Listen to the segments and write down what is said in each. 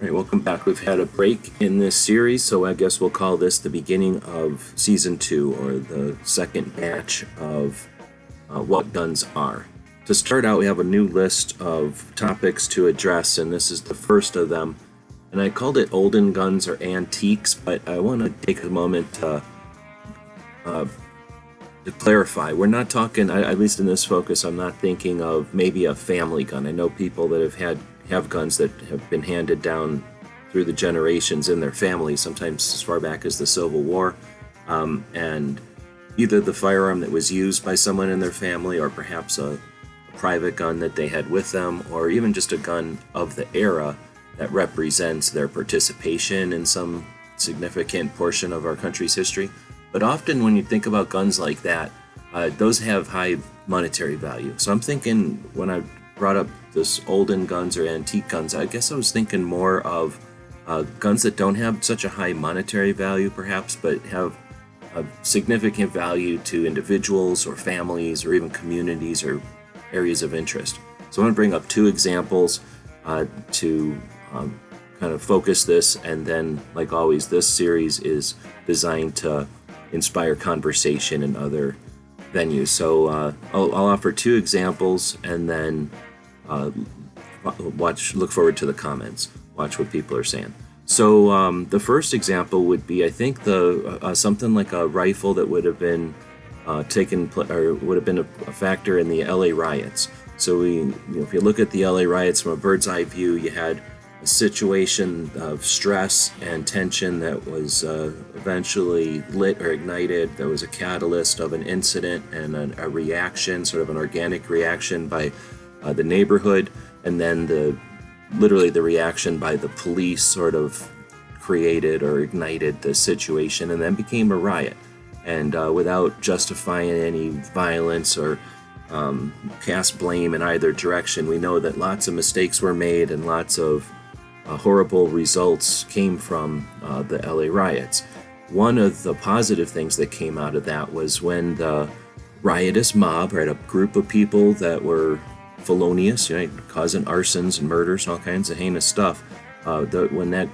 right, welcome back. We've had a break in this series, so I guess we'll call this the beginning of season 2, or the second batch of what guns are. To start out, we have a new list of topics to address, and this is the first of them. And I called it Olden guns or antiques, but I want to take a moment to clarify. We're not talking, at least in this focus, I'm not thinking of maybe a family gun. I know people that have guns that have been handed down through the generations in their family, sometimes as far back as the Civil War, and either the firearm that was used by someone in their family, or perhaps a private gun that they had with them, or even just a gun of the era that represents their participation in some significant portion of our country's history. But often when you think about guns like that, those have high monetary value. So I'm thinking, when I brought up this Olden guns or antique guns, I guess I was thinking more of guns that don't have such a high monetary value perhaps, but have a significant value to individuals or families or even communities or areas of interest. So I want to bring up 2 examples to kind of focus this, and then, like always, this series is designed to inspire conversation in other venues. So I'll offer 2 examples, and then look forward to the comments, watch what people are saying. So the first example would be, I think, something like a rifle that would have been would have been a factor in the LA riots. So if you look at the LA riots from a bird's eye view, you had a situation of stress and tension that was eventually lit or ignited. There was a catalyst of an incident and a reaction, sort of an organic reaction by the neighborhood, and then literally the reaction by the police sort of created or ignited the situation, and then became a riot. And without justifying any violence or cast blame in either direction, we know that lots of mistakes were made and lots of horrible results came from the LA riots. One of the positive things that came out of that was when the riotous mob, right, a group of people that were felonious, right, causing arsons and murders and all kinds of heinous stuff, when that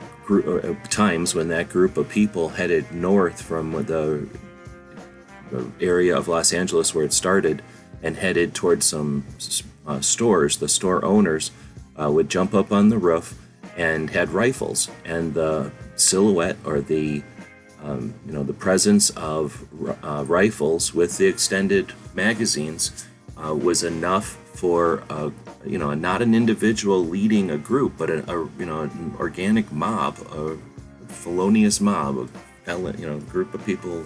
group of people headed north from the area of Los Angeles where it started and headed towards some stores, the store owners would jump up on the roof and had rifles, and the silhouette or the presence of rifles with the extended magazines was enough for not an individual leading a group, but an organic mob, a felonious mob, a group of people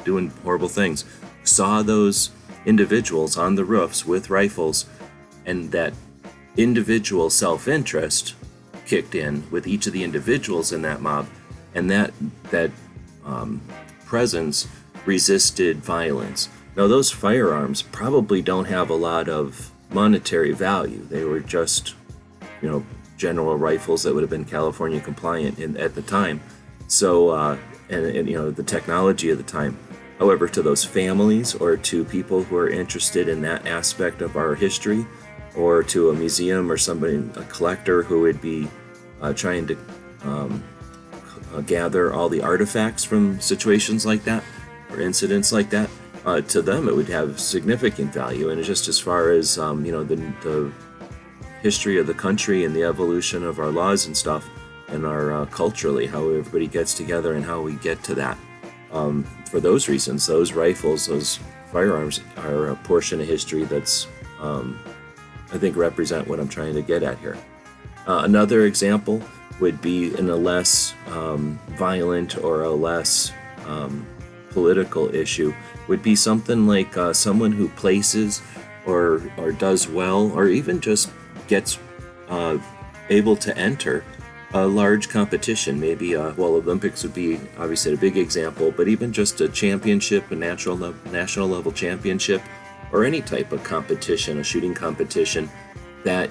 doing horrible things, saw those individuals on the roofs with rifles, and that individual self-interest kicked in with each of the individuals in that mob, and that presence resisted violence. Now, those firearms probably don't have a lot of monetary value. They were just, general rifles that would have been California compliant at the time. So, the technology of the time. However, to those families or to people who are interested in that aspect of our history, or to a museum or a collector who would be trying to gather all the artifacts from situations like that or incidents like that, to them it would have significant value. And just as far as the history of the country and the evolution of our laws and stuff, and our culturally, how everybody gets together and how we get to that. For those reasons, those rifles, those firearms are a portion of history that's, I think, represent what I'm trying to get at here. Another example would be in a less violent or a less political issue, would be something like someone who places or does well, or even just gets able to enter a large competition. Maybe Olympics would be obviously a big example, but even just a championship, a national level championship, or any type of competition, a shooting competition that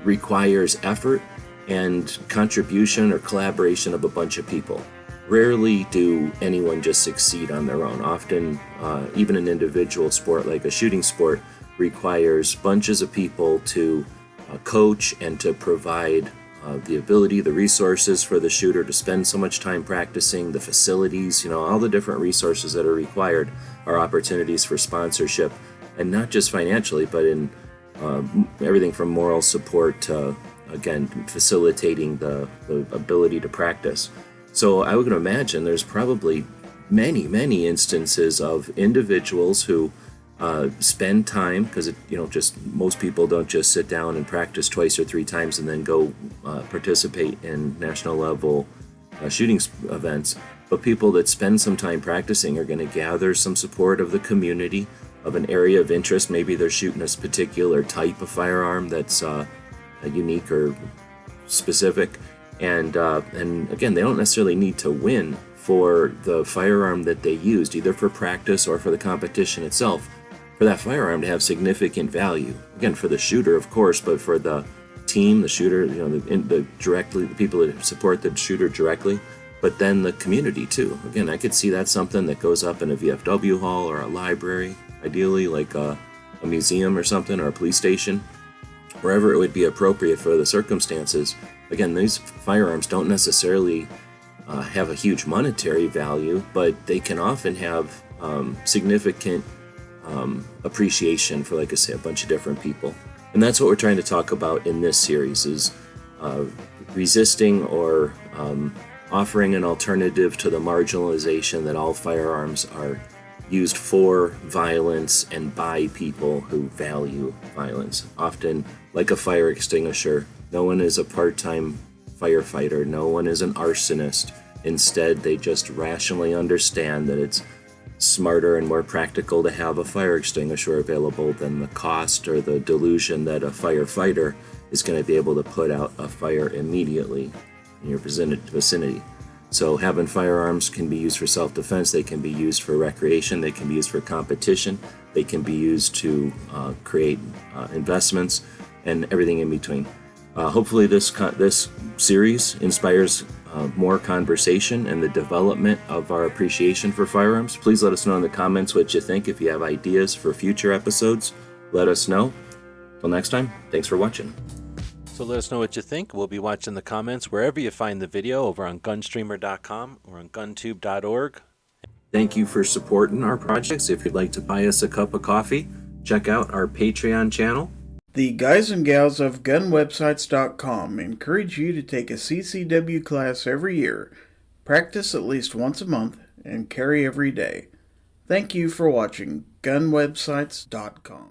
requires effort and contribution or collaboration of a bunch of people. Rarely do anyone just succeed on their own. Often, even an individual sport like a shooting sport requires bunches of people to coach and to provide the ability, the resources for the shooter to spend so much time practicing, the facilities, all the different resources that are required are opportunities for sponsorship, and not just financially, but in everything from moral support to, again, facilitating the ability to practice. So I would imagine there's probably many instances of individuals who spend time, because just most people don't just sit down and practice twice or three times and then go participate in national level shooting events. But people that spend some time practicing are going to gather some support of the community, of an area of interest. Maybe they're shooting a particular type of firearm that's unique or specific, and again, they don't necessarily need to win for the firearm that they used, either for practice or for the competition itself, for that firearm to have significant value. Again, for the shooter, of course, but for the team, the shooter, the people that support the shooter directly, but then the community too. Again, I could see that's something that goes up in a VFW hall or a library, ideally like a museum or something, or a police station, wherever it would be appropriate for the circumstances. Again, these firearms don't necessarily have a huge monetary value, but they can often have significant appreciation for, like I say, a bunch of different people. And that's what we're trying to talk about in this series, is resisting or offering an alternative to the marginalization that all firearms are used for violence and by people who value violence. Often, like a fire extinguisher, no one is a part-time firefighter, no one is an arsonist. Instead, they just rationally understand that it's smarter and more practical to have a fire extinguisher available than the cost or the delusion that a firefighter is going to be able to put out a fire immediately in your vicinity. So having firearms can be used for self-defense, they can be used for recreation, they can be used for competition, they can be used to create investments, and everything in between. Hopefully this series inspires more conversation and the development of our appreciation for firearms. Please let us know in the comments what you think. If you have ideas for future episodes, let us know. Till next time, thanks for watching. So let us know what you think. We'll be watching the comments wherever you find the video, over on gunstreamer.com or on guntube.org. Thank you for supporting our projects. If you'd like to buy us a cup of coffee, check out our Patreon channel. The guys and gals of gunwebsites.com encourage you to take a CCW class every year, practice at least once a month, and carry every day. Thank you for watching gunwebsites.com.